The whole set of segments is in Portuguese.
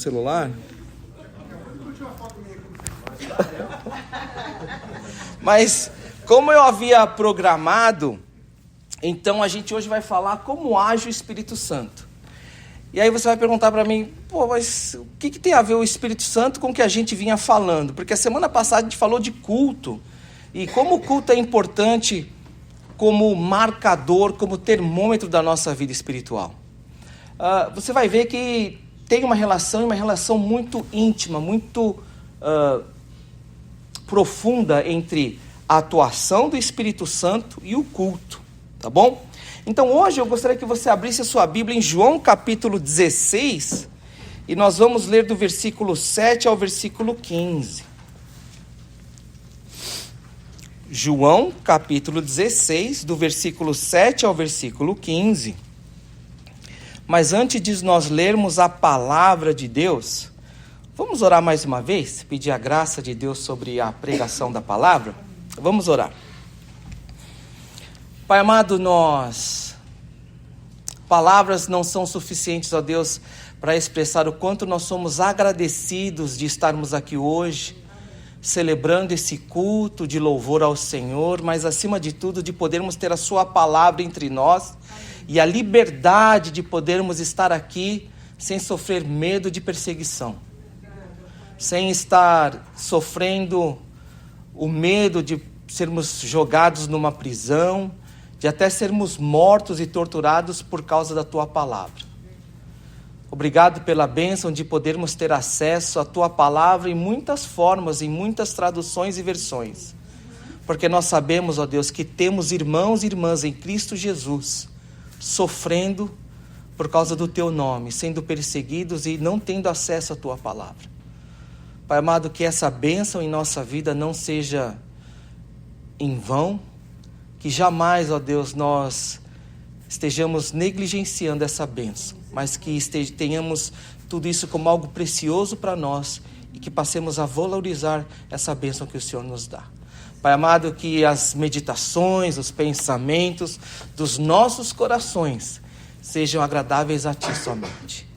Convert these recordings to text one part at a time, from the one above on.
celular. Mas, como eu havia programado, então a gente hoje vai falar como age o Espírito Santo. E aí você vai perguntar para mim, mas o que tem a ver o Espírito Santo com o que a gente vinha falando? Porque a semana passada a gente falou de culto, e como o culto é importante como marcador, como termômetro da nossa vida espiritual. Você vai ver que tem uma relação muito íntima, muito profunda entre a atuação do Espírito Santo e o culto, tá bom? Então hoje eu gostaria que você abrisse a sua Bíblia em João capítulo 16, e nós vamos ler do versículo 7 ao versículo 15. João capítulo 16, do versículo 7 ao versículo 15. Mas antes de nós lermos a palavra de Deus, vamos orar mais uma vez, pedir a graça de Deus sobre a pregação da palavra? Vamos orar. Pai amado, palavras não são suficientes, ó Deus, para expressar o quanto nós somos agradecidos de estarmos aqui hoje, celebrando esse culto de louvor ao Senhor, mas acima de tudo de podermos ter a sua palavra entre nós e a liberdade de podermos estar aqui sem sofrer medo de perseguição, sem estar sofrendo o medo de sermos jogados numa prisão, de até sermos mortos e torturados por causa da tua palavra. Obrigado pela bênção de podermos ter acesso à tua palavra em muitas formas, em muitas traduções e versões. Porque nós sabemos, ó Deus, que temos irmãos e irmãs em Cristo Jesus, sofrendo por causa do teu nome, sendo perseguidos e não tendo acesso à tua palavra. Pai amado, que essa bênção em nossa vida não seja em vão, que jamais, ó Deus, nós estejamos negligenciando essa bênção, mas que tenhamos tudo isso como algo precioso para nós e que passemos a valorizar essa bênção que o Senhor nos dá. Pai amado, que as meditações, os pensamentos dos nossos corações sejam agradáveis a Ti somente.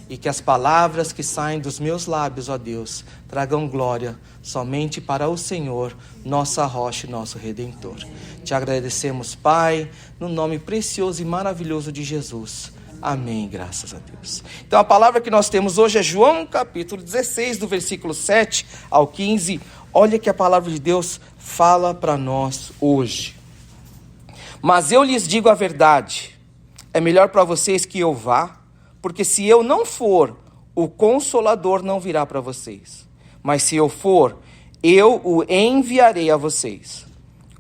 E que as palavras que saem dos meus lábios, ó Deus, tragam glória somente para o Senhor, nossa rocha e nosso Redentor. Te agradecemos, Pai, no nome precioso e maravilhoso de Jesus. Amém, graças a Deus. Então a palavra que nós temos hoje é João capítulo 16, do versículo 7 ao 15. Olha que a palavra de Deus fala para nós hoje. Mas eu lhes digo a verdade, é melhor para vocês que eu vá, porque se eu não for, o Consolador não virá para vocês. Mas se eu for, eu o enviarei a vocês.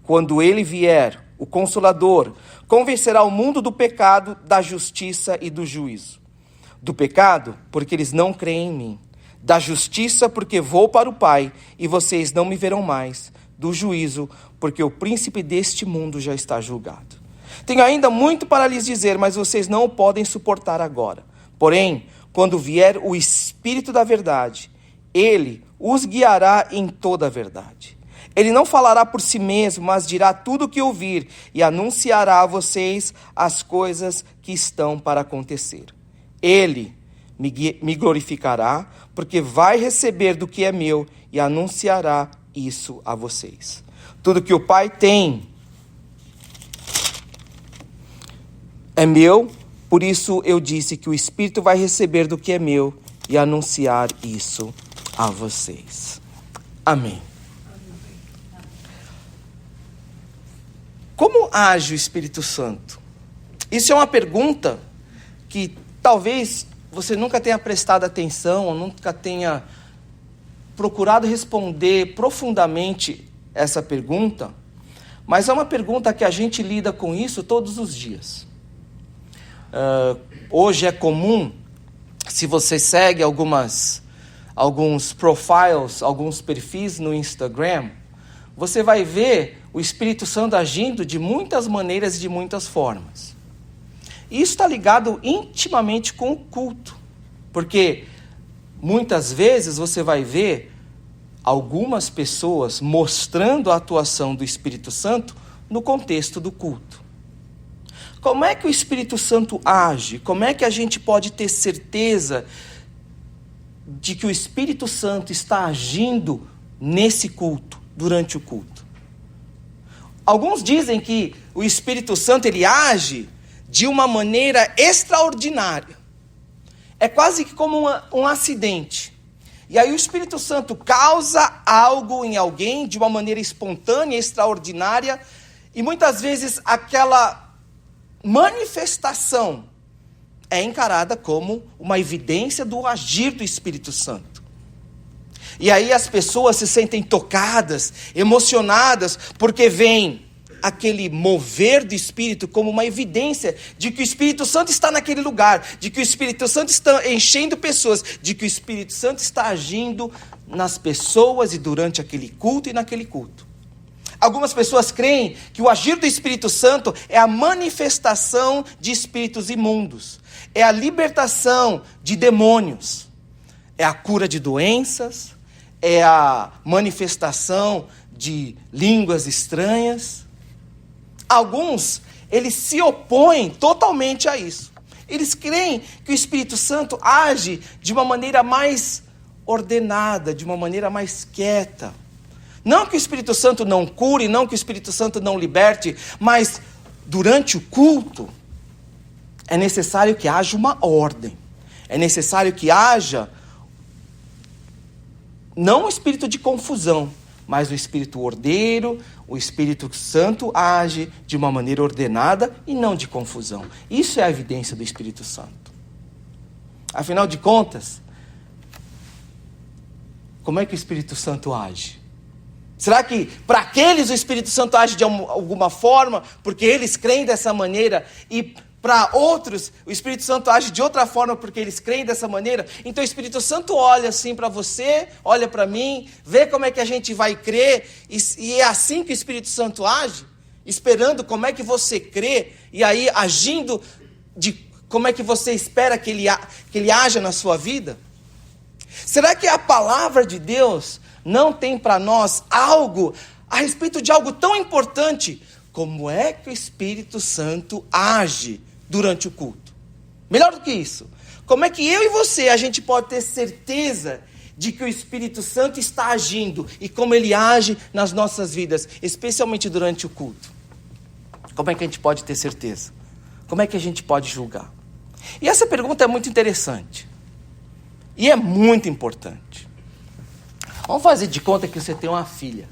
Quando ele vier, o Consolador convencerá o mundo do pecado, da justiça e do juízo. Do pecado, porque eles não creem em mim. Da justiça, porque vou para o Pai e vocês não me verão mais. Do juízo, porque o príncipe deste mundo já está julgado. Tenho ainda muito para lhes dizer, mas vocês não o podem suportar agora. Porém, quando vier o Espírito da verdade, ele os guiará em toda a verdade. Ele não falará por si mesmo, mas dirá tudo o que ouvir e anunciará a vocês as coisas que estão para acontecer. Ele me glorificará, porque vai receber do que é meu e anunciará isso a vocês. Tudo que o Pai tem é meu, por isso eu disse que o Espírito vai receber do que é meu e anunciar isso a vocês. Amém. Como age o Espírito Santo? Isso é uma pergunta que talvez você nunca tenha prestado atenção ou nunca tenha procurado responder profundamente essa pergunta, mas é uma pergunta que a gente lida com isso todos os dias. Hoje é comum, se você segue alguns profiles, alguns perfis no Instagram, você vai ver o Espírito Santo agindo de muitas maneiras e de muitas formas. Isso está ligado intimamente com o culto, porque muitas vezes você vai ver algumas pessoas mostrando a atuação do Espírito Santo no contexto do culto. Como é que o Espírito Santo age? Como é que a gente pode ter certeza de que o Espírito Santo está agindo nesse culto, durante o culto? Alguns dizem que o Espírito Santo ele age de uma maneira extraordinária. É quase que como um acidente. E aí o Espírito Santo causa algo em alguém de uma maneira espontânea, extraordinária, e muitas vezes aquela manifestação é encarada como uma evidência do agir do Espírito Santo. E aí as pessoas se sentem tocadas, emocionadas, porque veem aquele mover do Espírito como uma evidência de que o Espírito Santo está naquele lugar, de que o Espírito Santo está enchendo pessoas, de que o Espírito Santo está agindo nas pessoas e durante aquele culto e naquele culto. Algumas pessoas creem que o agir do Espírito Santo é a manifestação de espíritos imundos, é a libertação de demônios, é a cura de doenças, é a manifestação de línguas estranhas. Alguns, eles se opõem totalmente a isso. Eles creem que o Espírito Santo age de uma maneira mais ordenada, de uma maneira mais quieta. Não que o Espírito Santo não cure, não que o Espírito Santo não liberte, mas durante o culto é necessário que haja uma ordem. É necessário que haja não um espírito de confusão, mas o Espírito ordeiro, o Espírito Santo age de uma maneira ordenada e não de confusão. Isso é a evidência do Espírito Santo. Afinal de contas, como é que o Espírito Santo age? Será que para aqueles o Espírito Santo age de alguma forma, porque eles creem dessa maneira, e para outros o Espírito Santo age de outra forma, porque eles creem dessa maneira? Então o Espírito Santo olha assim para você, olha para mim, vê como é que a gente vai crer, e é assim que o Espírito Santo age, esperando como é que você crê, e aí agindo de como é que você espera que ele haja na sua vida? Será que a palavra de Deus não tem para nós algo a respeito de algo tão importante? Como é que o Espírito Santo age durante o culto? Melhor do que isso, como é que eu e você, a gente pode ter certeza de que o Espírito Santo está agindo e como ele age nas nossas vidas, especialmente durante o culto? Como é que a gente pode ter certeza? Como é que a gente pode julgar? E essa pergunta é muito interessante. E é muito importante. Vamos fazer de conta que você tem uma filha.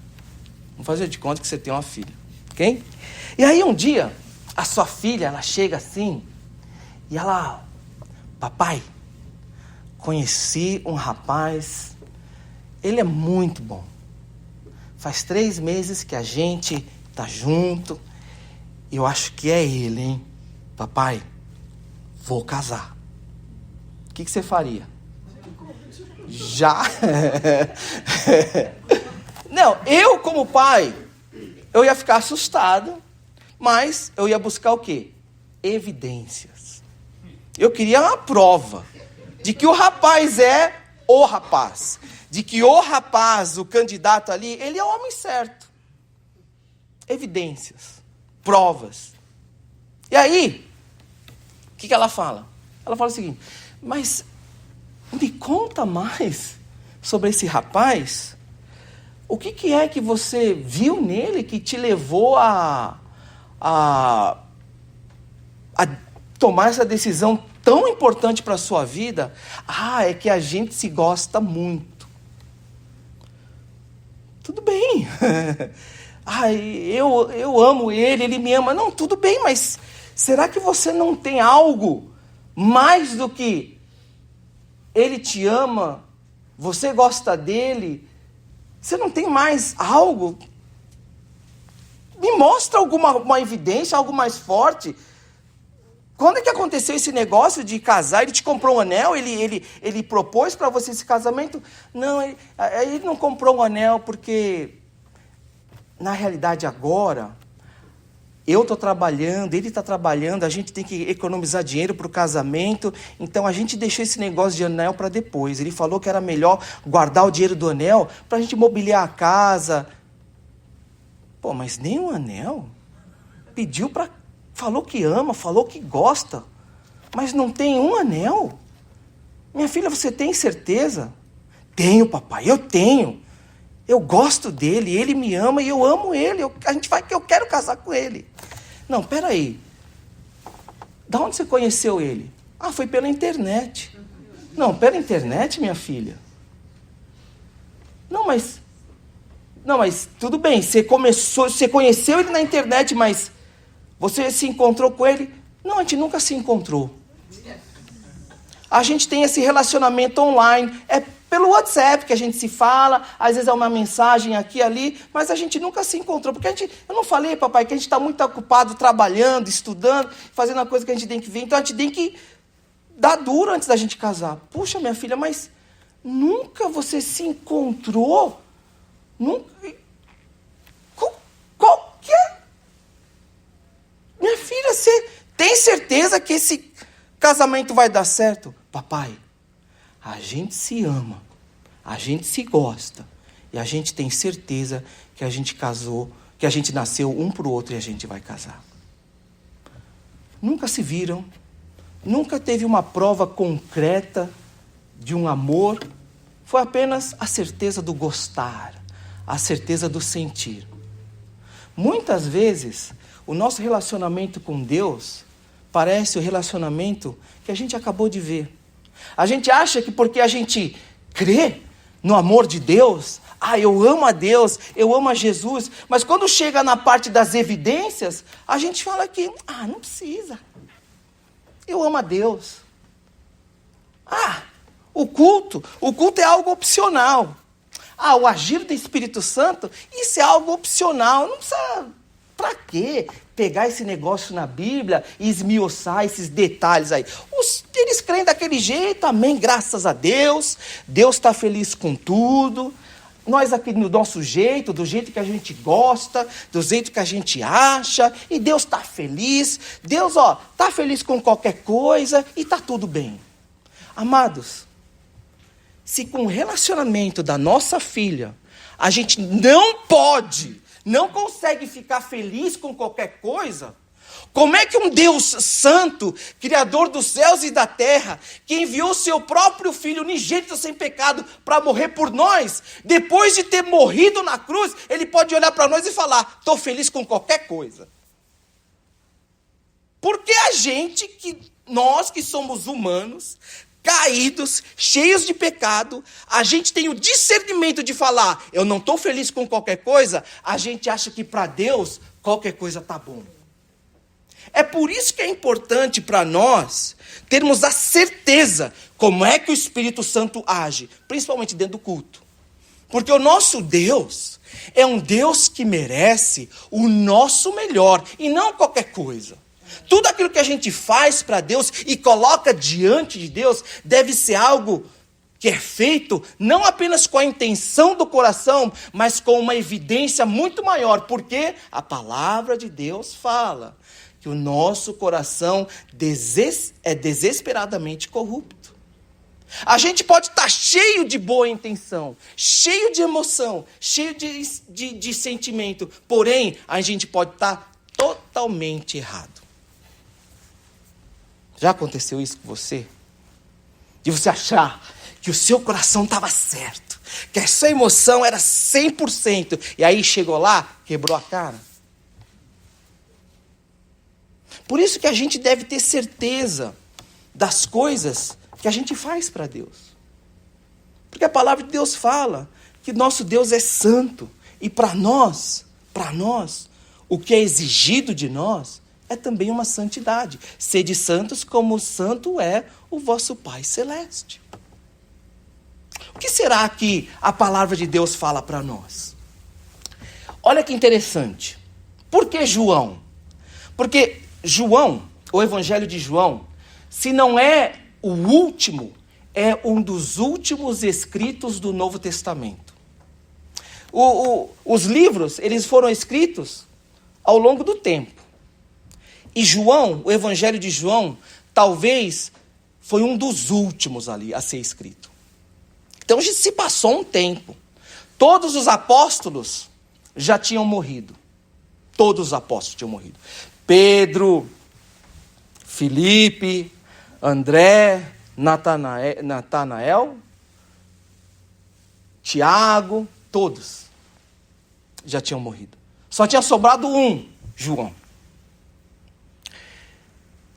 Vamos fazer de conta que você tem uma filha. Ok? E aí um dia, a sua filha, ela chega assim, e ela... Papai, conheci um rapaz, ele é muito bom. Faz 3 meses que a gente tá junto, e eu acho que é ele, hein? Papai, vou casar. O que você faria? Já? Não, eu como pai, eu ia ficar assustado, mas eu ia buscar o quê? Evidências. Eu queria uma prova de que o rapaz é o rapaz, de que o rapaz, o candidato ali, ele é o homem certo. Evidências, provas. E aí, o que ela fala? Ela fala o seguinte: mas me conta mais sobre esse rapaz. O que é que você viu nele que te levou a tomar essa decisão tão importante para a sua vida? É que a gente se gosta muito. Tudo bem. Eu amo ele, ele me ama. Não, tudo bem, mas será que você não tem algo mais do que ele te ama, você gosta dele? Você não tem mais algo? Me mostra uma evidência, algo mais forte. Quando é que aconteceu esse negócio de casar? Ele te comprou um anel? Ele propôs para você esse casamento? Não, ele não comprou um anel porque, na realidade agora, eu estou trabalhando, ele está trabalhando, a gente tem que economizar dinheiro para o casamento, então a gente deixou esse negócio de anel para depois. Ele falou que era melhor guardar o dinheiro do anel para a gente mobiliar a casa. Pô, mas nem um anel? Falou que ama, falou que gosta, mas não tem um anel? Minha filha, você tem certeza? Tenho, papai, eu tenho. Eu gosto dele, ele me ama e eu amo ele. Eu quero casar com ele. Não, peraí. Da onde você conheceu ele? Ah, foi pela internet. Não, pela internet, minha filha? Não, mas tudo bem, você conheceu ele na internet, mas você se encontrou com ele? Não, a gente nunca se encontrou. A gente tem esse relacionamento online, é pelo WhatsApp que a gente se fala, às vezes é uma mensagem aqui e ali, mas a gente nunca se encontrou, porque eu não falei, papai, que a gente está muito ocupado trabalhando, estudando, fazendo a coisa que a gente tem que ver, então a gente tem que dar duro antes da gente casar. Puxa, minha filha, mas nunca você se encontrou? Nunca? Qual que é? Minha filha, você tem certeza que esse casamento vai dar certo? Papai, a gente se ama, a gente se gosta, e a gente tem certeza que a gente casou, que a gente nasceu um para o outro e a gente vai casar. Nunca se viram, nunca teve uma prova concreta de um amor, foi apenas a certeza do gostar, a certeza do sentir. Muitas vezes, o nosso relacionamento com Deus parece o relacionamento que a gente acabou de ver. A gente acha que porque a gente crê no amor de Deus, eu amo a Deus, eu amo a Jesus, mas quando chega na parte das evidências, a gente fala que, não precisa. Eu amo a Deus. O culto é algo opcional. O agir do Espírito Santo, isso é algo opcional. Não precisa, para quê? Pegar esse negócio na Bíblia e esmiuçar esses detalhes aí. Eles creem daquele jeito, amém, graças a Deus. Deus está feliz com tudo. Nós aqui no nosso jeito, do jeito que a gente gosta, do jeito que a gente acha, e Deus está feliz. Deus, está feliz com qualquer coisa e está tudo bem. Amados, se com o relacionamento da nossa filha, a gente não consegue ficar feliz com qualquer coisa, como é que um Deus santo, criador dos céus e da terra, que enviou seu próprio filho unigênito sem pecado para morrer por nós, depois de ter morrido na cruz, ele pode olhar para nós e falar, estou feliz com qualquer coisa? Porque nós que somos humanos, caídos, cheios de pecado, a gente tem o discernimento de falar, eu não estou feliz com qualquer coisa, a gente acha que para Deus qualquer coisa está bom. É por isso que é importante para nós termos a certeza como é que o Espírito Santo age, principalmente dentro do culto. Porque o nosso Deus é um Deus que merece o nosso melhor e não qualquer coisa. Tudo aquilo que a gente faz para Deus e coloca diante de Deus deve ser algo que é feito não apenas com a intenção do coração, mas com uma evidência muito maior, porque a palavra de Deus fala que o nosso coração é desesperadamente corrupto. A gente pode estar cheio de boa intenção, cheio de emoção, cheio de sentimento, porém, a gente pode estar totalmente errado. Já aconteceu isso com você? De você achar que o seu coração estava certo, que a sua emoção era 100%, e aí chegou lá, quebrou a cara? Por isso que a gente deve ter certeza das coisas que a gente faz para Deus. Porque a palavra de Deus fala que nosso Deus é santo, e para nós, o que é exigido de nós é também uma santidade. Sede santos como santo é o vosso Pai Celeste. O que será que a palavra de Deus fala para nós? Olha que interessante. Por que João? Porque João, o Evangelho de João, se não é o último, é um dos últimos escritos do Novo Testamento. Os livros, eles foram escritos ao longo do tempo. E João, o Evangelho de João, talvez foi um dos últimos ali a ser escrito. Então já se passou um tempo. Todos os apóstolos já tinham morrido. Todos os apóstolos tinham morrido. Pedro, Filipe, André, Natanael, Tiago, todos já tinham morrido. Só tinha sobrado um, João.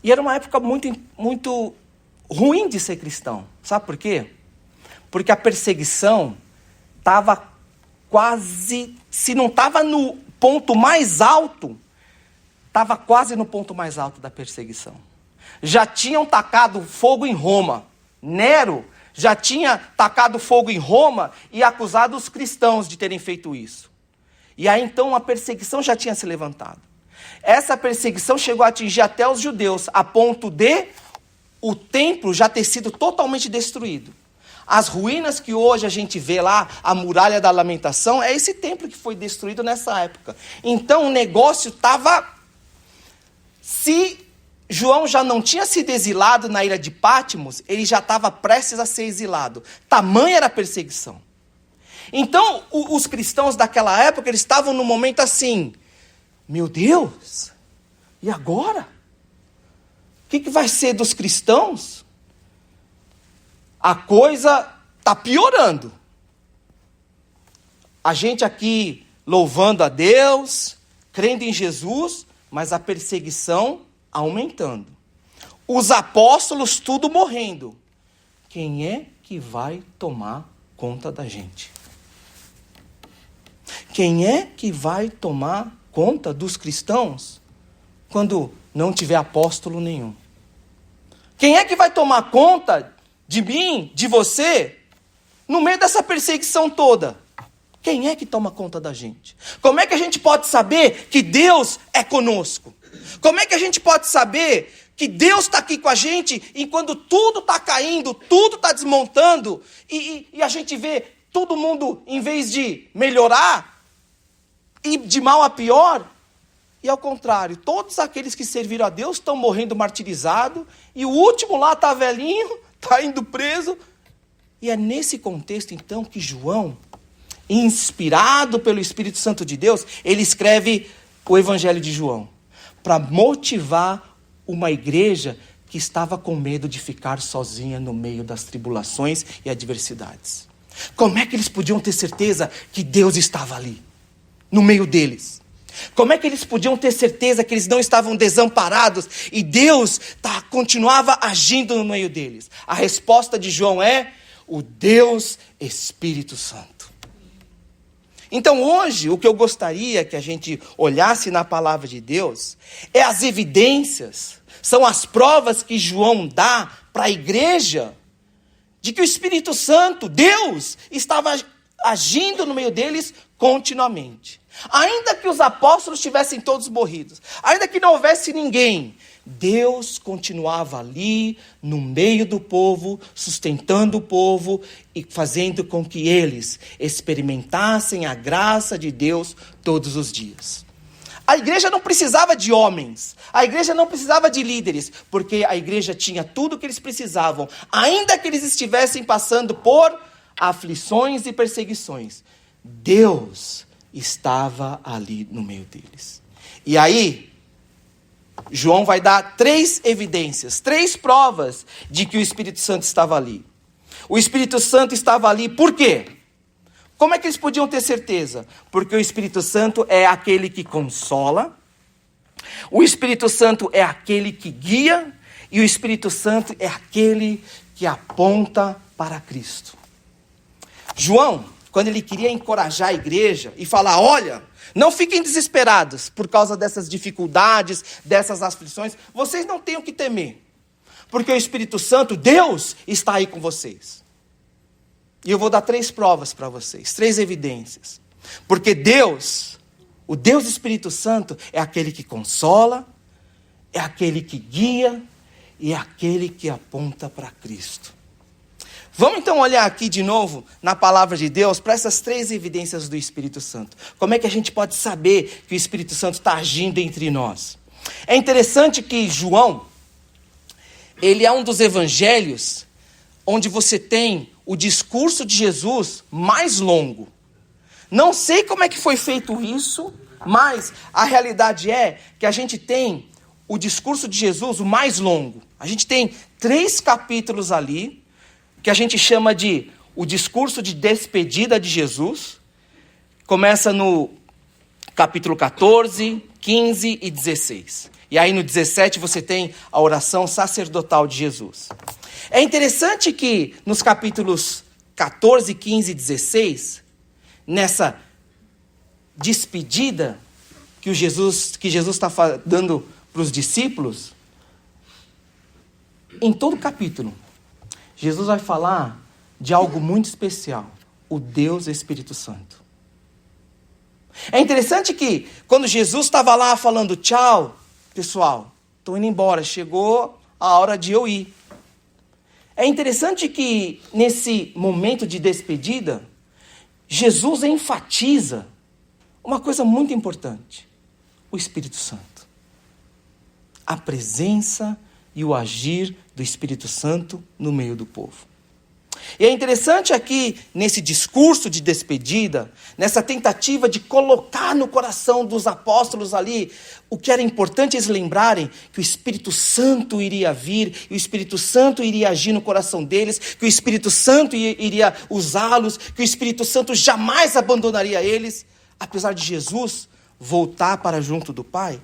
E era uma época muito ruim de ser cristão. Sabe por quê? Porque a perseguição estava quase, se não estava no ponto mais alto, estava quase no ponto mais alto da perseguição. Já tinham tacado fogo em Roma. Nero já tinha tacado fogo em Roma e acusado os cristãos de terem feito isso. E aí então a perseguição já tinha se levantado. Essa perseguição chegou a atingir até os judeus, a ponto de o templo já ter sido totalmente destruído. As ruínas que hoje a gente vê lá, a muralha da lamentação, é esse templo que foi destruído nessa época. Então o negócio estava... Se João já não tinha sido exilado na ilha de Patmos, ele já estava prestes a ser exilado. Tamanha era a perseguição. Então os cristãos daquela época, eles estavam num momento assim... Meu Deus, e agora? O que vai ser dos cristãos? A coisa está piorando. A gente aqui louvando a Deus, crendo em Jesus, mas a perseguição aumentando. Os apóstolos tudo morrendo. Quem é que vai tomar conta da gente? Quem é que vai tomar conta dos cristãos quando não tiver apóstolo nenhum? Quem é que vai tomar conta de mim, de você, no meio dessa perseguição toda? Quem é que toma conta da gente? Como é que a gente pode saber que Deus é conosco? Como é que a gente pode saber que Deus está aqui com a gente e quando tudo está caindo, tudo está desmontando e a gente vê todo mundo, em vez de melhorar, e de mal a pior, e ao contrário, todos aqueles que serviram a Deus estão morrendo martirizados, e o último lá está velhinho, está indo preso. E é nesse contexto, então, que João, inspirado pelo Espírito Santo de Deus, ele escreve o Evangelho de João, para motivar uma igreja que estava com medo de ficar sozinha no meio das tribulações e adversidades. Como é que eles podiam ter certeza que Deus estava ali, no meio deles? Como é que eles podiam ter certeza que eles não estavam desamparados e Deus continuava agindo no meio deles? A resposta de João é o Deus Espírito Santo. Então hoje, o que eu gostaria que a gente olhasse na palavra de Deus é as evidências, são as provas que João dá para a igreja de que o Espírito Santo, Deus, estava agindo no meio deles continuamente. Ainda que os apóstolos tivessem todos morridos, ainda que não houvesse ninguém, Deus continuava ali, no meio do povo, sustentando o povo e fazendo com que eles experimentassem a graça de Deus todos os dias. A igreja não precisava de homens, a igreja não precisava de líderes, porque a igreja tinha tudo o que eles precisavam, ainda que eles estivessem passando por aflições e perseguições. Deus estava ali no meio deles. E aí, João vai dar 3 evidências, 3 provas de que o Espírito Santo estava ali. O Espírito Santo estava ali por quê? Como é que eles podiam ter certeza? Porque o Espírito Santo é aquele que consola, o Espírito Santo é aquele que guia, e o Espírito Santo é aquele que aponta para Cristo. João, quando ele queria encorajar a igreja e falar, olha, não fiquem desesperados por causa dessas dificuldades, dessas aflições, vocês não têm o que temer, porque o Espírito Santo, Deus, está aí com vocês. E eu vou dar 3 provas para vocês, 3 evidências. Porque Deus, o Deus Espírito Santo, é aquele que consola, é aquele que guia e é aquele que aponta para Cristo. Vamos então olhar aqui de novo na palavra de Deus para essas 3 evidências do Espírito Santo. Como é que a gente pode saber que o Espírito Santo está agindo entre nós? É interessante que João, ele é um dos evangelhos onde você tem o discurso de Jesus mais longo. Não sei como é que foi feito isso, mas a realidade é que a gente tem o discurso de Jesus, o mais longo. A gente tem 3 capítulos ali, que a gente chama de o discurso de despedida de Jesus. Começa no capítulo 14, 15 e 16. E aí no 17 você tem a oração sacerdotal de Jesus. É interessante que nos capítulos 14, 15 e 16, nessa despedida que Jesus está dando para os discípulos, em todo o capítulo, Jesus vai falar de algo muito especial, o Deus Espírito Santo. É interessante que quando Jesus estava lá falando tchau, pessoal, estou indo embora, chegou a hora de eu ir. É interessante que nesse momento de despedida, Jesus enfatiza uma coisa muito importante, o Espírito Santo. A presença e o agir do Espírito Santo no meio do povo. E é interessante aqui, nesse discurso de despedida, nessa tentativa de colocar no coração dos apóstolos ali, o que era importante eles lembrarem, que o Espírito Santo iria vir, e o Espírito Santo iria agir no coração deles, que o Espírito Santo iria usá-los, que o Espírito Santo jamais abandonaria eles, apesar de Jesus voltar para junto do Pai.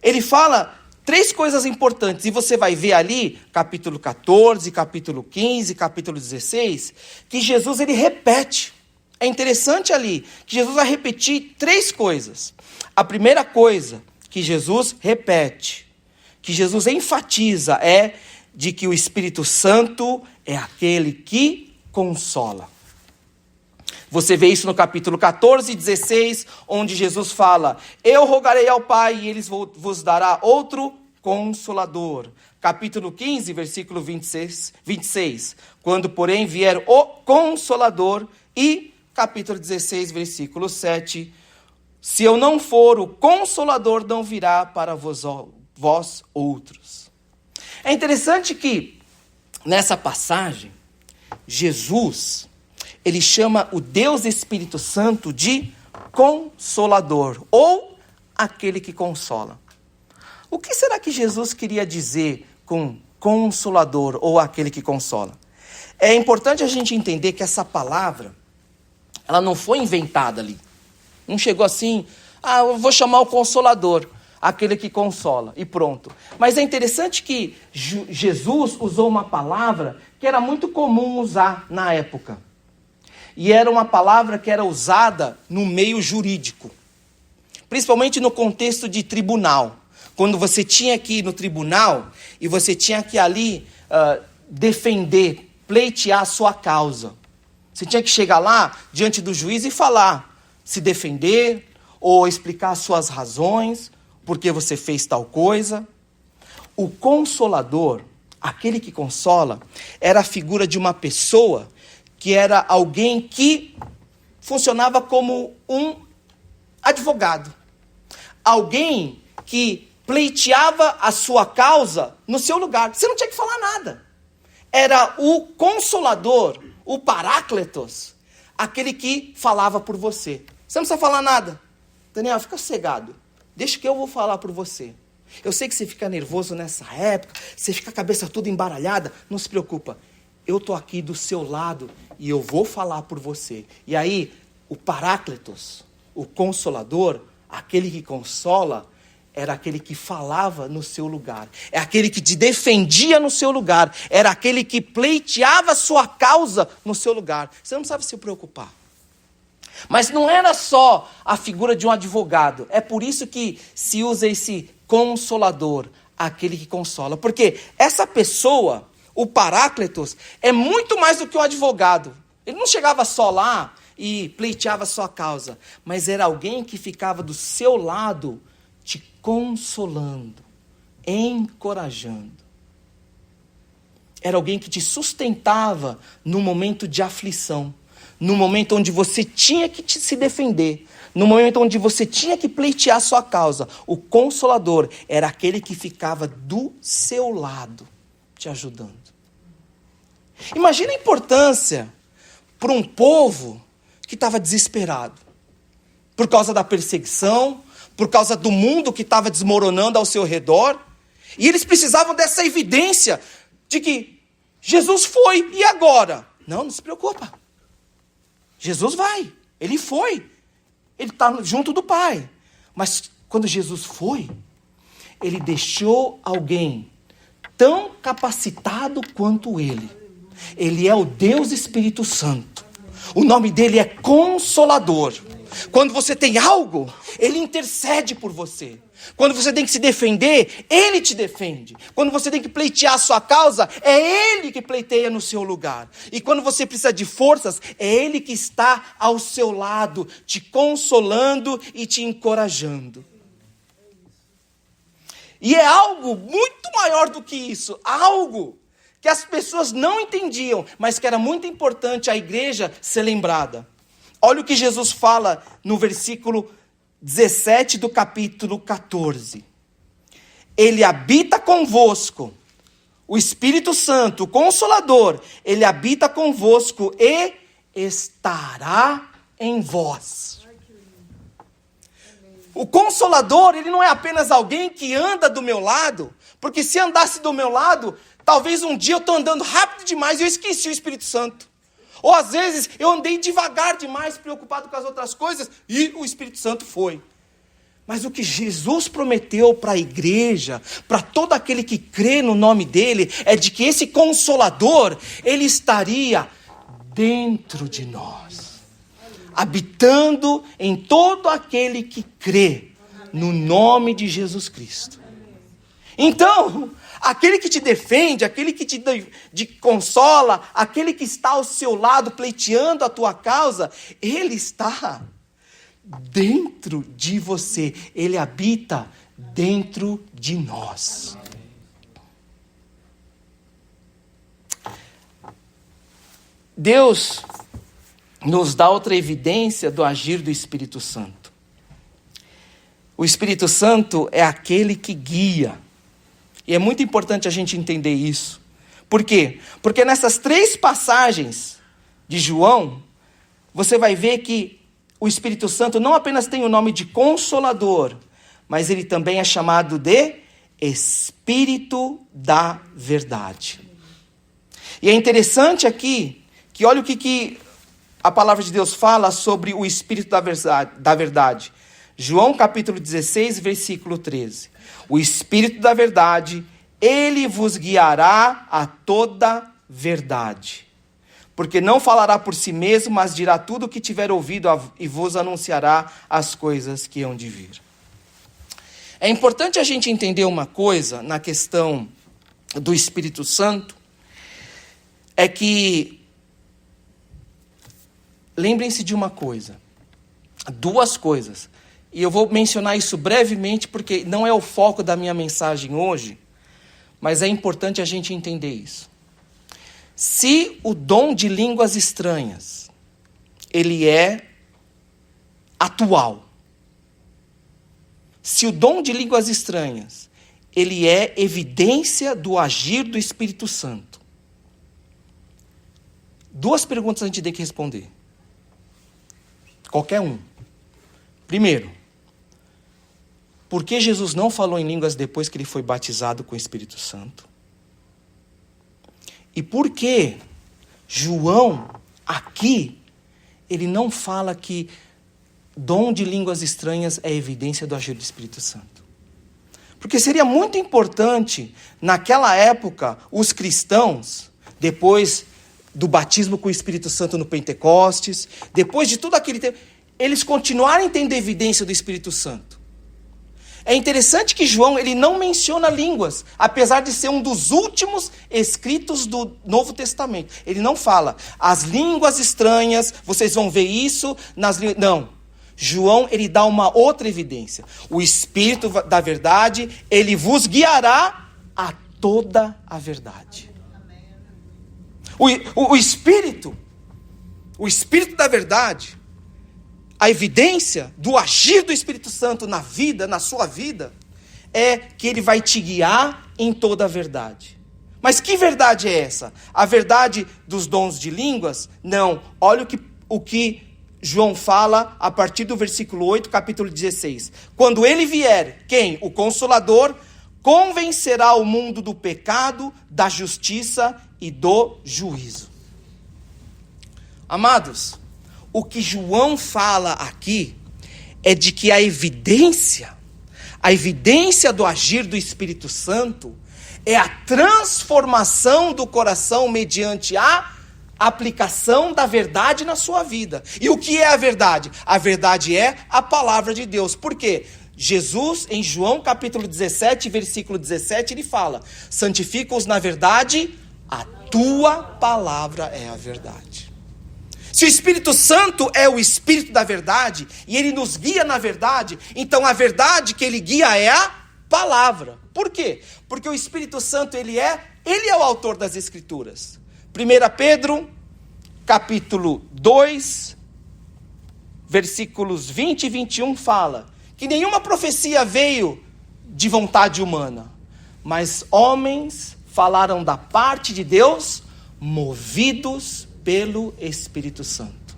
Ele fala 3 coisas importantes, e você vai ver ali, capítulo 14, capítulo 15, capítulo 16, que Jesus ele repete. É interessante ali, que Jesus vai repetir 3 coisas. A primeira coisa que Jesus repete, que Jesus enfatiza, é de que o Espírito Santo é aquele que consola. Você vê isso no capítulo 14 e 16, onde Jesus fala, eu rogarei ao Pai e ele vos dará outro Consolador. Capítulo 15, versículo 26, quando porém vier o Consolador. E capítulo 16, versículo 7, se eu não for o Consolador, não virá para vós outros. É interessante que nessa passagem, Jesus, ele chama o Deus Espírito Santo de Consolador, ou aquele que consola. O que será que Jesus queria dizer com Consolador, ou aquele que consola? É importante a gente entender que essa palavra, ela não foi inventada ali. Não chegou assim, eu vou chamar o Consolador, aquele que consola, e pronto. Mas é interessante que Jesus usou uma palavra que era muito comum usar na época. E era uma palavra que era usada no meio jurídico, principalmente no contexto de tribunal. Quando você tinha que ir no tribunal e você tinha que ali defender, pleitear a sua causa. Você tinha que chegar lá diante do juiz e falar, se defender ou explicar as suas razões, por que você fez tal coisa. O consolador, aquele que consola, era a figura de uma pessoa que era alguém que funcionava como um advogado. Alguém que pleiteava a sua causa no seu lugar. Você não tinha que falar nada. Era o Consolador, o Paráclitos, aquele que falava por você. Você não precisa falar nada. Daniel, fica sossegado. Deixa que eu vou falar por você. Eu sei que você fica nervoso nessa época, você fica com a cabeça toda embaralhada. Não se preocupa. Eu estou aqui do seu lado e eu vou falar por você. E aí, o Paráclitos, o Consolador, aquele que consola, era aquele que falava no seu lugar. É aquele que te defendia no seu lugar. Era aquele que pleiteava a sua causa no seu lugar. Você não precisava se preocupar. Mas não era só a figura de um advogado. É por isso que se usa esse Consolador, aquele que consola. Porque essa pessoa, o Paráclitos, é muito mais do que um advogado. Ele não chegava só lá e pleiteava a sua causa. Mas era alguém que ficava do seu lado, te consolando, encorajando. Era alguém que te sustentava no momento de aflição, no momento onde você tinha que se defender, no momento onde você tinha que pleitear sua causa. O Consolador era aquele que ficava do seu lado, te ajudando. Imagina a importância para um povo que estava desesperado, por causa da perseguição, por causa do mundo que estava desmoronando ao seu redor. E eles precisavam dessa evidência de que Jesus foi, e agora? Não se preocupa. Jesus vai, ele foi. Ele está junto do Pai. Mas quando Jesus foi, ele deixou alguém tão capacitado quanto ele. Ele é o Deus Espírito Santo. O nome dele é Consolador. Quando você tem algo, ele intercede por você. Quando você tem que se defender, ele te defende. Quando você tem que pleitear a sua causa, é ele que pleiteia no seu lugar. E quando você precisa de forças, é ele que está ao seu lado, te consolando e te encorajando. E é algo muito maior do que isso. Algo que as pessoas não entendiam, mas que era muito importante a igreja ser lembrada. Olha o que Jesus fala no versículo 17 do capítulo 14. Ele habita convosco, o Espírito Santo, o Consolador, ele habita convosco e estará em vós. O Consolador, ele não é apenas alguém que anda do meu lado, porque se andasse do meu lado, talvez um dia eu estou andando rápido demais e eu esqueci o Espírito Santo. Ou às vezes eu andei devagar demais, preocupado com as outras coisas, e o Espírito Santo foi. Mas o que Jesus prometeu para a igreja, para todo aquele que crê no nome dele, é de que esse Consolador, ele estaria dentro de nós, habitando em todo aquele que crê no nome de Jesus Cristo. Então, aquele que te defende, aquele que te consola, aquele que está ao seu lado pleiteando a tua causa, ele está dentro de você, ele habita dentro de nós. Deus nos dá outra evidência do agir do Espírito Santo. O Espírito Santo é aquele que guia. E é muito importante a gente entender isso. Por quê? Porque nessas 3 passagens de João, você vai ver que o Espírito Santo não apenas tem o nome de Consolador, mas ele também é chamado de Espírito da Verdade. E é interessante aqui, que olha o que a palavra de Deus fala sobre o Espírito da Verdade. João capítulo 16, versículo 13. O Espírito da Verdade, ele vos guiará a toda verdade. Porque não falará por si mesmo, mas dirá tudo o que tiver ouvido e vos anunciará as coisas que hão de vir. É importante a gente entender uma coisa na questão do Espírito Santo, é que, lembrem-se de uma coisa, 2 coisas. E eu vou mencionar isso brevemente, porque não é o foco da minha mensagem hoje, mas é importante a gente entender isso. Se o dom de línguas estranhas, ele é atual, se o dom de línguas estranhas, ele é evidência do agir do Espírito Santo, 2 perguntas a gente tem que responder. Qualquer um. Primeiro, por que Jesus não falou em línguas depois que ele foi batizado com o Espírito Santo? E por que João, aqui, ele não fala que dom de línguas estranhas é evidência do agir do Espírito Santo? Porque seria muito importante, naquela época, os cristãos, depois do batismo com o Espírito Santo no Pentecostes, depois de todo aquele tempo, eles continuarem tendo evidência do Espírito Santo. É interessante que João, ele não menciona línguas, apesar de ser um dos últimos escritos do Novo Testamento. Ele não fala, as línguas estranhas, vocês vão ver isso nas línguas. Não. João, ele dá uma outra evidência. O Espírito da Verdade, ele vos guiará a toda a verdade. O Espírito da Verdade, a evidência do agir do Espírito Santo na vida, na sua vida, é que ele vai te guiar em toda a verdade. Mas que verdade é essa? A verdade dos dons de línguas? Não. Olha o que João fala a partir do versículo 8, capítulo 16. Quando ele vier, quem? O Consolador, convencerá o mundo do pecado, da justiça e do juízo. Amados, o que João fala aqui é de que a evidência do agir do Espírito Santo é a transformação do coração mediante a aplicação da verdade na sua vida. E o que é a verdade? A verdade é a palavra de Deus. Por quê? Jesus, em João capítulo 17, versículo 17, ele fala: santifica-os na verdade, a tua palavra é a verdade. Se o Espírito Santo é o Espírito da verdade, e ele nos guia na verdade, então a verdade que ele guia é a palavra. Por quê? Porque o Espírito Santo, ele é o autor das Escrituras. 1 Pedro, capítulo 2, versículos 20 e 21 fala que nenhuma profecia veio de vontade humana, mas homens falaram da parte de Deus, movidos pelo Espírito Santo.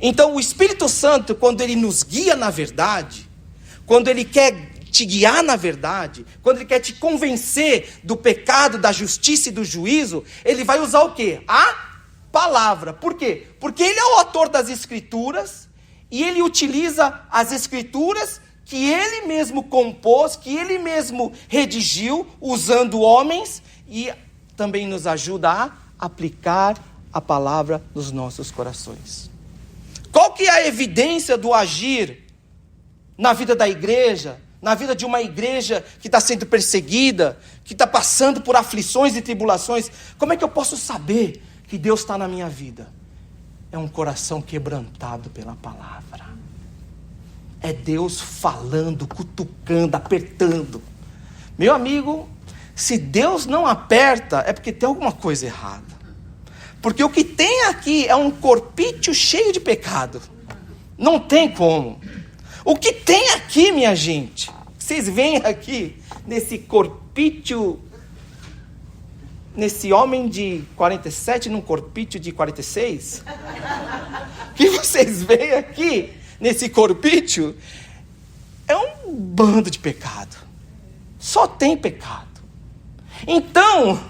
Então o Espírito Santo, quando ele nos guia na verdade, quando ele quer te guiar na verdade, quando ele quer te convencer do pecado, da justiça e do juízo, ele vai usar o quê? A palavra. Por quê? Porque ele é o autor das Escrituras, e ele utiliza as Escrituras que ele mesmo compôs, que ele mesmo redigiu, usando homens, e também nos ajuda a aplicar a palavra nos nossos corações. Qual que é a evidência do agir na vida da igreja, na vida de uma igreja que está sendo perseguida, que está passando por aflições e tribulações? Como é que eu posso saber que Deus está na minha vida? É um coração quebrantado pela palavra. É Deus falando, cutucando, apertando. Meu amigo, se Deus não aperta, é porque tem alguma coisa errada. Porque o que tem aqui é um corpício cheio de pecado. Não tem como. O que tem aqui, minha gente, vocês veem aqui, nesse corpício, nesse homem de 47, num corpício de 46, o que vocês veem aqui, nesse corpício, é um bando de pecado. Só tem pecado. Então,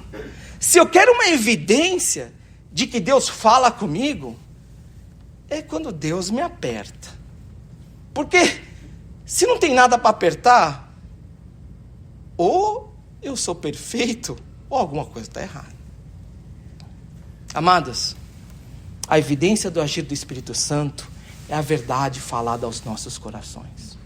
se eu quero uma evidência de que Deus fala comigo, é quando Deus me aperta. Porque se não tem nada para apertar, ou eu sou perfeito, ou alguma coisa está errada. Amados, a evidência do agir do Espírito Santo é a verdade falada aos nossos corações.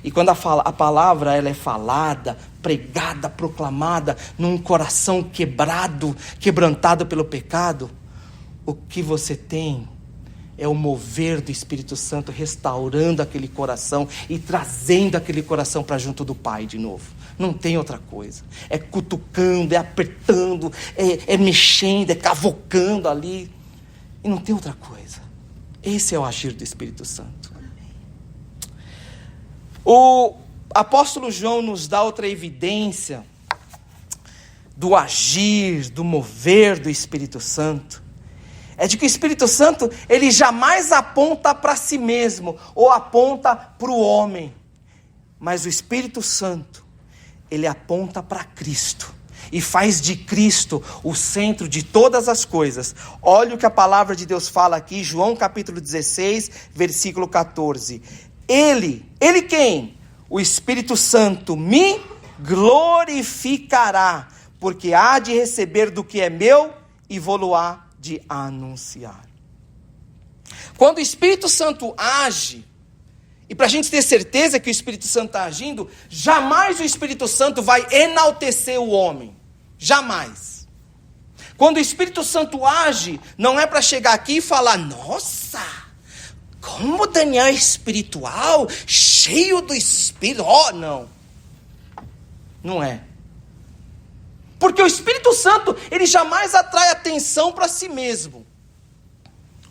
E quando a palavra ela é falada, pregada, proclamada num coração quebrado, quebrantado pelo pecado, o que você tem é o mover do Espírito Santo restaurando aquele coração e trazendo aquele coração para junto do Pai de novo. Não tem outra coisa. É cutucando, é apertando, é mexendo, é cavocando ali. E não tem outra coisa. Esse é o agir do Espírito Santo. O apóstolo João nos dá outra evidência do agir, do mover do Espírito Santo. É de que o Espírito Santo, ele jamais aponta para si mesmo, ou aponta para o homem. Mas o Espírito Santo, ele aponta para Cristo. E faz de Cristo o centro de todas as coisas. Olha o que a palavra de Deus fala aqui, João capítulo 16, versículo 14. Ele quem? O Espírito Santo me glorificará, porque há de receber do que é meu e vou-lo-á de anunciar. Quando o Espírito Santo age, e para a gente ter certeza que o Espírito Santo está agindo, jamais o Espírito Santo vai enaltecer o homem. Jamais. Quando o Espírito Santo age, não é para chegar aqui e falar: nossa, como Daniel é espiritual, cheio do Espírito. Oh, não. Não é. Porque o Espírito Santo, ele jamais atrai atenção para si mesmo.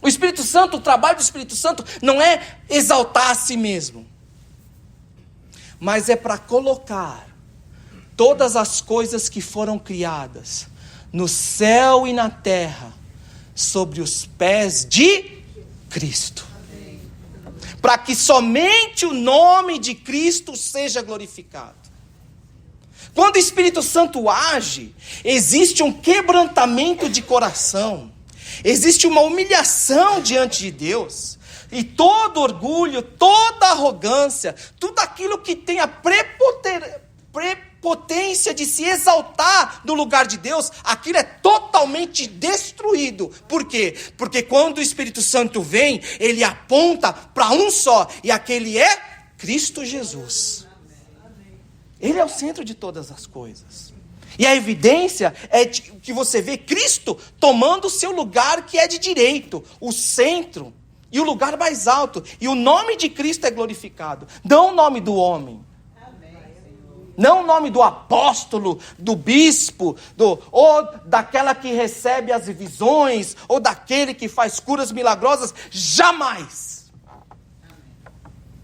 O Espírito Santo, o trabalho do Espírito Santo não é exaltar a si mesmo, mas é para colocar todas as coisas que foram criadas no céu e na terra sobre os pés de Cristo. Para que somente o nome de Cristo seja glorificado. Quando o Espírito Santo age, existe um quebrantamento de coração, existe uma humilhação diante de Deus, e todo orgulho, toda arrogância, tudo aquilo que tem a prepotência de se exaltar no lugar de Deus, aquilo é totalmente destruído. Por quê? Porque quando o Espírito Santo vem, ele aponta para um só, e aquele é Cristo Jesus. Ele é o centro de todas as coisas. E a evidência é que você vê Cristo tomando o seu lugar que é de direito, o centro e o lugar mais alto. E o nome de Cristo é glorificado, não o nome do homem. Não o nome do apóstolo, do bispo, ou daquela que recebe as visões, ou daquele que faz curas milagrosas, jamais.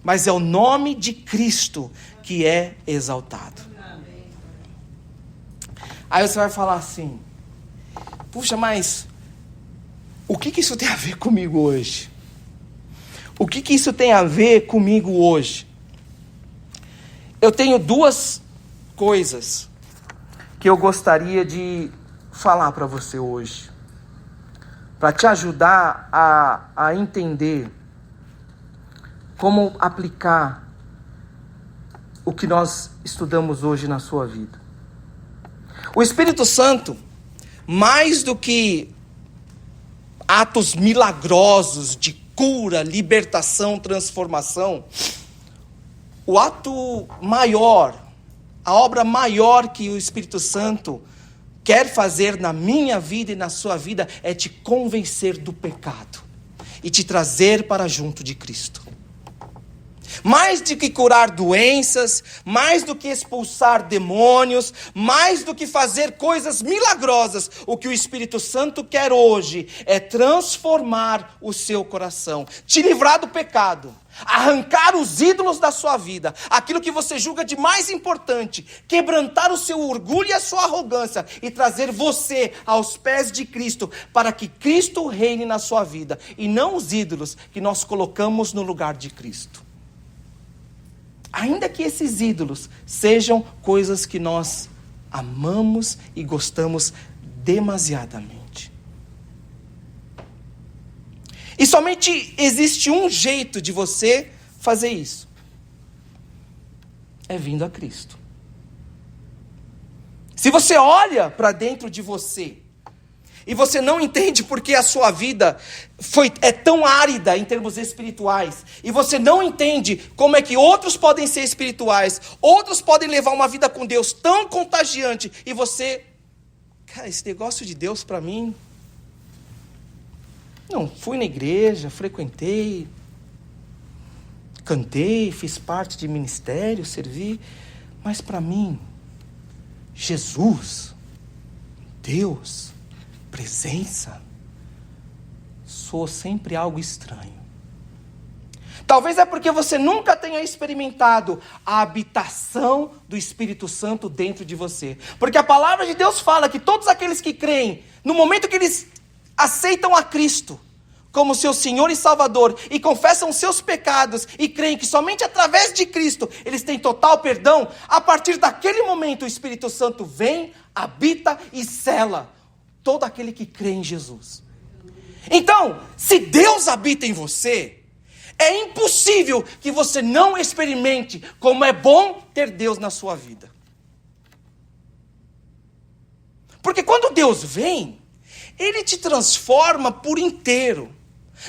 Mas é o nome de Cristo que é exaltado. Aí você vai falar assim, puxa, mas o que isso tem a ver comigo hoje? O que isso tem a ver comigo hoje? Eu tenho duas coisas que eu gostaria de falar para você hoje, para te ajudar a entender como aplicar o que nós estudamos hoje na sua vida. O Espírito Santo, mais do que atos milagrosos de cura, libertação, transformação, o ato maior, a obra maior que o Espírito Santo quer fazer na minha vida e na sua vida é te convencer do pecado e te trazer para junto de Cristo. Mais do que curar doenças, mais do que expulsar demônios, mais do que fazer coisas milagrosas, o que o Espírito Santo quer hoje é transformar o seu coração, te livrar do pecado, arrancar os ídolos da sua vida, aquilo que você julga de mais importante, quebrantar o seu orgulho e a sua arrogância e trazer você aos pés de Cristo, para que Cristo reine na sua vida e não os ídolos que nós colocamos no lugar de Cristo. Ainda que esses ídolos sejam coisas que nós amamos e gostamos demasiadamente. E somente existe um jeito de você fazer isso. É vindo a Cristo. Se você olha para dentro de você e você não entende porque a sua vida é tão árida em termos espirituais, e você não entende como é que outros podem ser espirituais, outros podem levar uma vida com Deus tão contagiante, e você, cara, esse negócio de Deus para mim, não, fui na igreja, frequentei, cantei, fiz parte de ministério, servi, mas para mim, Jesus, Deus, presença, soa sempre algo estranho. Talvez é porque você nunca tenha experimentado a habitação do Espírito Santo dentro de você. Porque a palavra de Deus fala que todos aqueles que creem, no momento que eles aceitam a Cristo como seu Senhor e Salvador, e confessam seus pecados, e creem que somente através de Cristo eles têm total perdão, a partir daquele momento o Espírito Santo vem, habita e sela todo aquele que crê em Jesus. Então, se Deus habita em você, é impossível que você não experimente como é bom ter Deus na sua vida. Porque quando Deus vem, Ele te transforma por inteiro.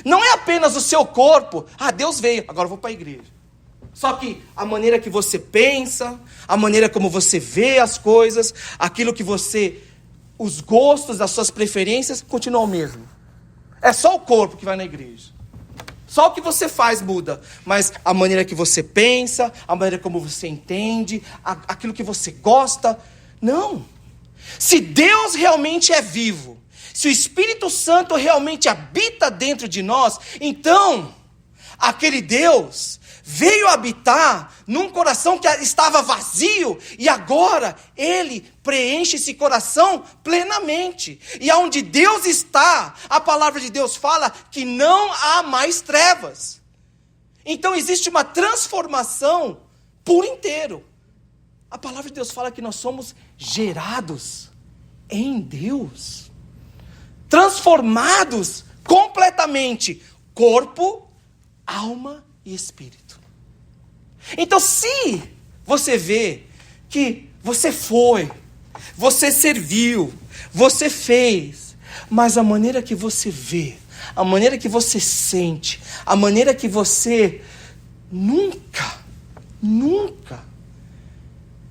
Não é apenas o seu corpo. Ah, Deus veio, agora eu vou para a igreja. Só que a maneira que você pensa, a maneira como você vê as coisas, aquilo que você... os gostos, as suas preferências continuam o mesmo. É só o corpo que vai na igreja. Só o que você faz muda. Mas a maneira que você pensa, a maneira como você entende, aquilo que você gosta, não. Se Deus realmente é vivo, se o Espírito Santo realmente habita dentro de nós, então, aquele Deus veio habitar num coração que estava vazio, e agora ele preenche esse coração plenamente. E aonde Deus está, a palavra de Deus fala que não há mais trevas. Então existe uma transformação por inteiro. A palavra de Deus fala que nós somos gerados em Deus, transformados completamente, corpo, alma e espírito. Então, se você vê que você foi, você serviu, você fez, mas a maneira que você vê, a maneira que você sente, a maneira que você nunca,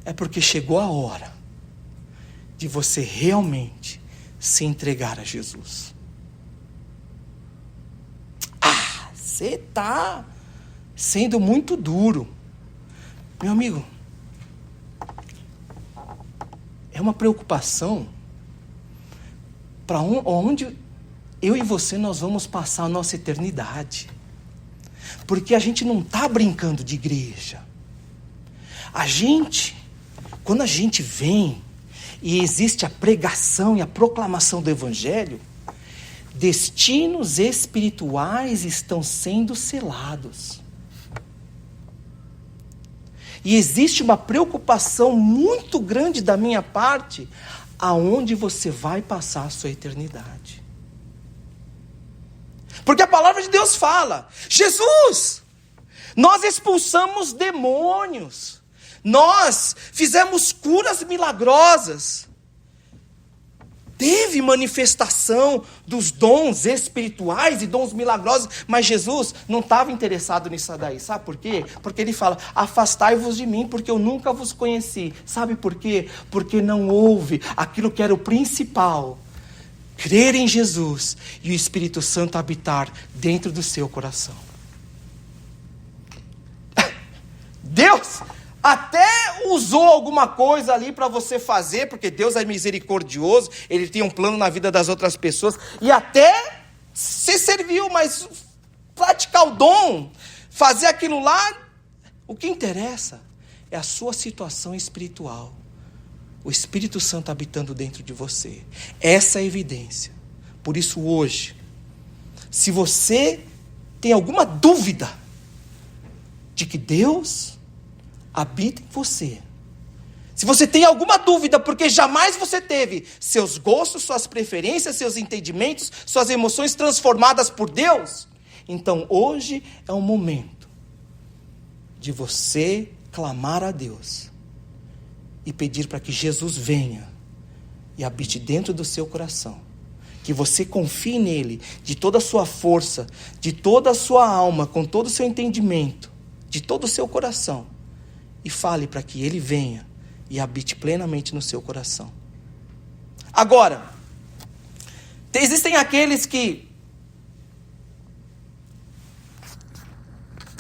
é porque chegou a hora de você realmente se entregar a Jesus. Você está sendo muito duro. Meu amigo, é uma preocupação para onde eu e você nós vamos passar a nossa eternidade. Porque a gente não está brincando de igreja. Quando a gente vem e existe a pregação e a proclamação do Evangelho, destinos espirituais estão sendo selados. E existe uma preocupação muito grande da minha parte, aonde você vai passar a sua eternidade. Porque a palavra de Deus fala, Jesus, nós expulsamos demônios, nós fizemos curas milagrosas, teve manifestação dos dons espirituais e dons milagrosos, mas Jesus não estava interessado nisso daí. Sabe por quê? Porque ele fala, afastai-vos de mim, porque eu nunca vos conheci. Sabe por quê? Porque não houve aquilo que era o principal, crer em Jesus e o Espírito Santo habitar dentro do seu coração. Deus até usou alguma coisa ali para você fazer, porque Deus é misericordioso, Ele tem um plano na vida das outras pessoas, e até se serviu, mas praticar o dom, fazer aquilo lá, o que interessa é a sua situação espiritual, o Espírito Santo habitando dentro de você. Essa é a evidência. Por isso hoje, se você tem alguma dúvida de que Deus habita em você, se você tem alguma dúvida, porque jamais você teve seus gostos, suas preferências, seus entendimentos, suas emoções transformadas por Deus, então hoje é o momento de você clamar a Deus e pedir para que Jesus venha e habite dentro do seu coração, que você confie nele de toda a sua força, de toda a sua alma, com todo o seu entendimento, de todo o seu coração, e fale para que ele venha e habite plenamente no seu coração. Agora, existem aqueles que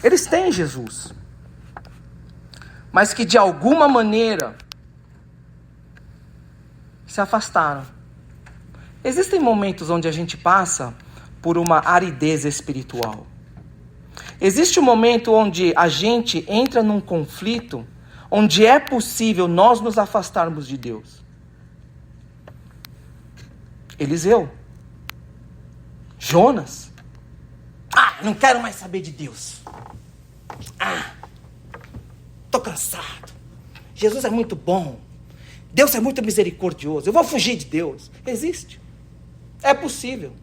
eles têm Jesus, mas que de alguma maneira se afastaram. Existem momentos onde a gente passa por uma aridez espiritual. Existe um momento onde a gente entra num conflito, onde é possível nós nos afastarmos de Deus. Eliseu, Jonas, não quero mais saber de Deus. Estou cansado. Jesus é muito bom. Deus é muito misericordioso. Eu vou fugir de Deus. Existe. É possível.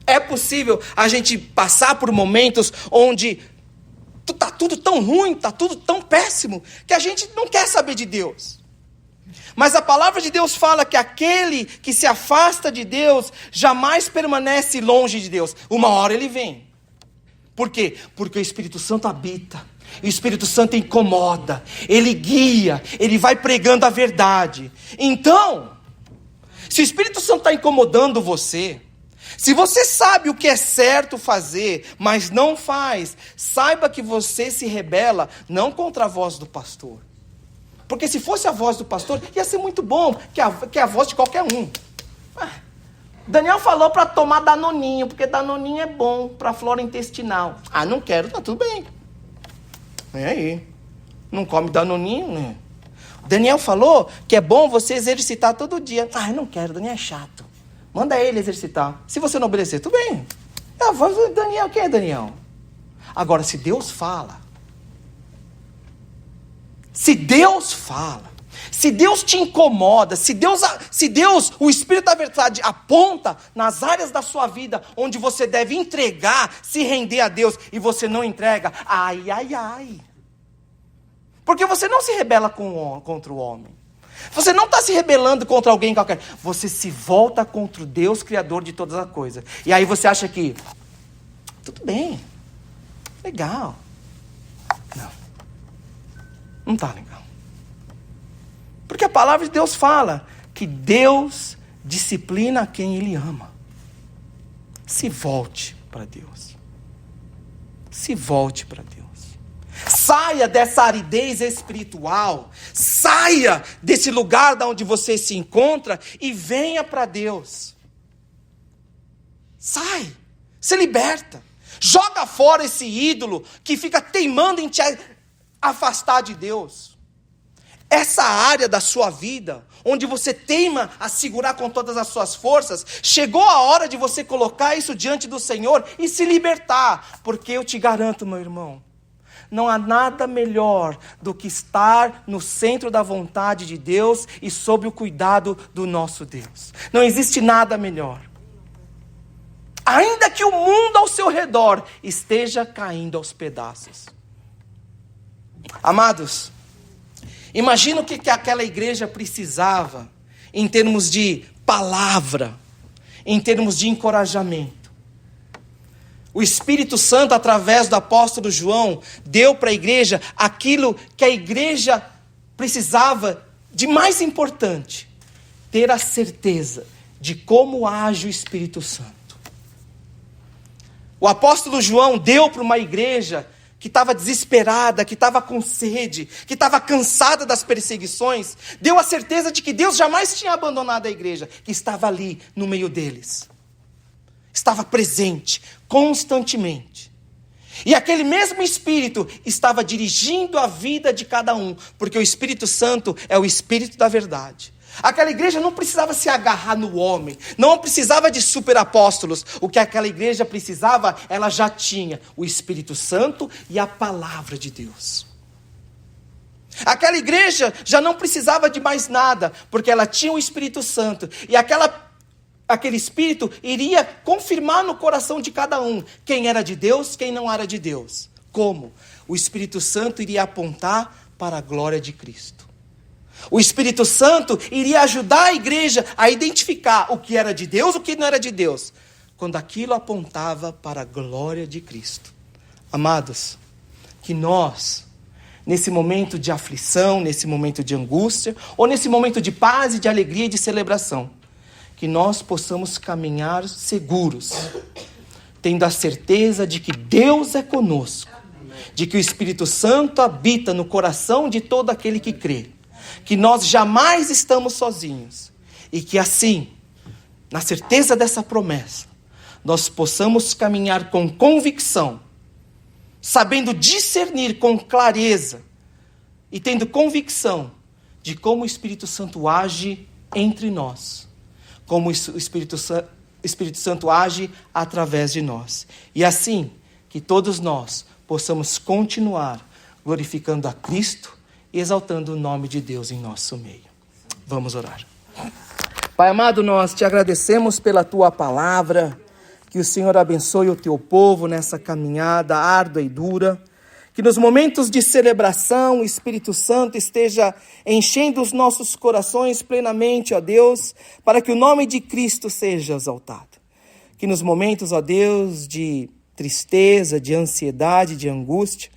É possível a gente passar por momentos onde está tudo tão ruim, está tudo tão péssimo, que a gente não quer saber de Deus. Mas a palavra de Deus fala que aquele que se afasta de Deus jamais permanece longe de Deus. Uma hora ele vem. Por quê? Porque o Espírito Santo habita. O Espírito Santo incomoda. Ele guia. Ele vai pregando a verdade. Então, se o Espírito Santo está incomodando você, se você sabe o que é certo fazer, mas não faz, saiba que você se rebela não contra a voz do pastor. Porque se fosse a voz do pastor, ia ser muito bom, que é a voz de qualquer um. Daniel falou para tomar Danoninho, porque Danoninho é bom para a flora intestinal. Não quero, tá tudo bem. Vem aí. Não come danoninho, né? Daniel falou que é bom você exercitar todo dia. Ah, eu não quero, Daniel é chato. Manda ele exercitar. Se você não obedecer, tudo bem. Daniel, quem é Daniel? Agora, se Deus fala, se Deus te incomoda, se Deus, o Espírito da verdade, aponta nas áreas da sua vida onde você deve entregar, se render a Deus, e você não entrega, ai, ai, ai. Porque você não se rebela contra o homem. Você não está se rebelando contra alguém qualquer. Você se volta contra o Deus Criador de todas as coisas. E aí você acha que, tudo bem, legal. Não está legal. Porque a palavra de Deus fala que Deus disciplina quem Ele ama. Se volte para Deus. Se volte para Deus. Saia dessa aridez espiritual. Saia desse lugar de onde você se encontra e venha para Deus. Sai. Se liberta. Joga fora esse ídolo que fica teimando em te afastar de Deus. Essa área da sua vida, onde você teima a segurar com todas as suas forças, chegou a hora de você colocar isso diante do Senhor e se libertar. Porque eu te garanto, meu irmão, não há nada melhor do que estar no centro da vontade de Deus e sob o cuidado do nosso Deus. Não existe nada melhor. Ainda que o mundo ao seu redor esteja caindo aos pedaços. Amados, imagina o que aquela igreja precisava em termos de palavra, em termos de encorajamento. O Espírito Santo, através do apóstolo João, deu para a igreja aquilo que a igreja precisava de mais importante: ter a certeza de como age o Espírito Santo. O apóstolo João deu para uma igreja que estava desesperada, que estava com sede, que estava cansada das perseguições, deu a certeza de que Deus jamais tinha abandonado a igreja, que estava ali no meio deles. Estava presente, constantemente. E aquele mesmo Espírito estava dirigindo a vida de cada um, porque o Espírito Santo é o Espírito da verdade. Aquela igreja não precisava se agarrar no homem, não precisava de super apóstolos. O que aquela igreja precisava, ela já tinha: o Espírito Santo e a palavra de Deus. Aquela igreja já não precisava de mais nada, porque ela tinha o Espírito Santo. E aquele Espírito iria confirmar no coração de cada um quem era de Deus, quem não era de Deus. Como? O Espírito Santo iria apontar para a glória de Cristo. O Espírito Santo iria ajudar a igreja a identificar o que era de Deus, o que não era de Deus, quando aquilo apontava para a glória de Cristo. Amados, que nós, nesse momento de aflição, nesse momento de angústia, ou nesse momento de paz e de alegria e de celebração, que nós possamos caminhar seguros, tendo a certeza de que Deus é conosco, de que o Espírito Santo habita no coração de todo aquele que crê, que nós jamais estamos sozinhos, e que assim, na certeza dessa promessa, nós possamos caminhar com convicção, sabendo discernir com clareza, e tendo convicção de como o Espírito Santo age entre nós, como o Espírito Santo age através de nós. E assim, que todos nós possamos continuar glorificando a Cristo e exaltando o nome de Deus em nosso meio. Vamos orar. Pai amado, nós te agradecemos pela tua palavra, que o Senhor abençoe o teu povo nessa caminhada árdua e dura, que nos momentos de celebração o Espírito Santo esteja enchendo os nossos corações plenamente, ó Deus, para que o nome de Cristo seja exaltado. Que nos momentos, ó Deus, de tristeza, de ansiedade, de angústia,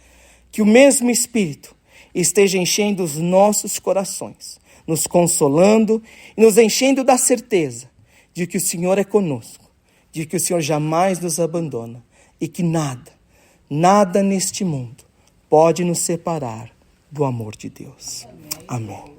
que o mesmo Espírito esteja enchendo os nossos corações, nos consolando e nos enchendo da certeza de que o Senhor é conosco, de que o Senhor jamais nos abandona e que nada neste mundo pode nos separar do amor de Deus. Amém.